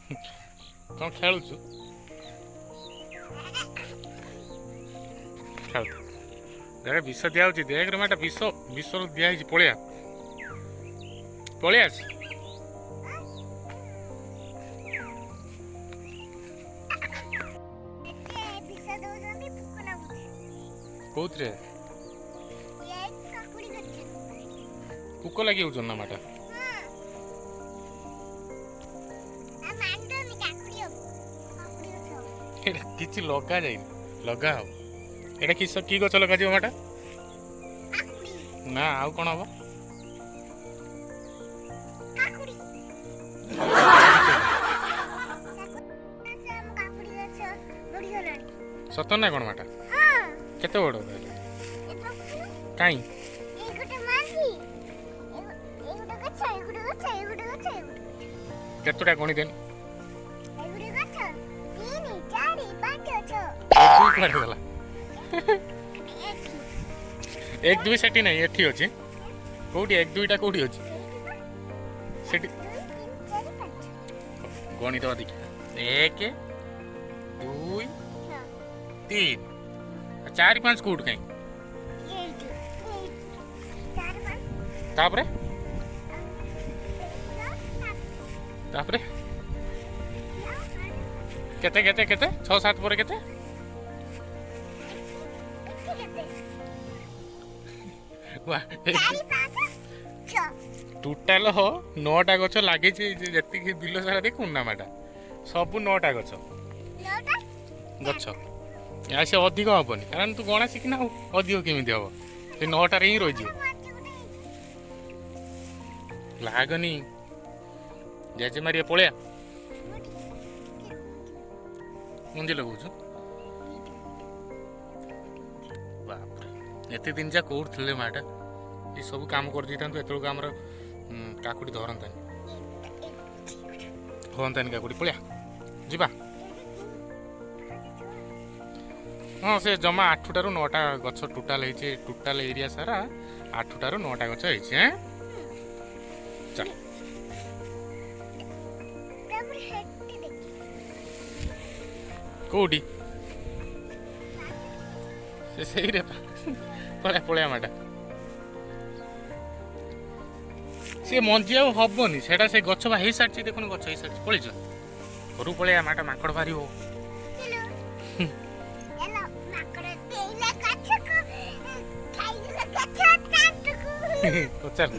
कौन खेलुचु खेल देख विष दिया देख रे माटा विष विष दिखाई पलिया पलिया कौन पुक लगे ना माटा किसी लगा जाए लगा हम एटा किस की गछ लगा जीव माटा ना आउ कौन हम सत ना कौन माटा केते बड़ कहीं केतोटा गणी देन एक दुई सेठी नहीं एठी अछि कोठी एक दुईटा कोठी अछि सेठी गणी दवा देखि 1 2 3 4 5 कोठ कहीं तापरे तापरे केते केते केते 6 7 पर केते टोटाल हो 9टा गछ लगे जी बिल सारा देखुन ना माटा सब 9टा गछ गछ से अधिक हेनी कारण तू गणा शिखना अधिक केमी हम से 9टार ही रही लागनी जेजे मारिया पलिया मुंजी लगुच एत दिन जा कौट थे माटा ये सब काम कर दी था एत आमर काकुड़ी धरतानी हंतानी काकुड़ी पलिया जीवा हाँ से जमा 8टारू 9टा गछ टोटाल टोटाल एरिया सारा 8टारू 9टा गछ है चल कौटी से पलिया पलिया माटा सी मंजी आबनी से गछ बा सारी देखुन गछ हो सारी पलैस घर पलिया माटा माकड़ बाहर हो चल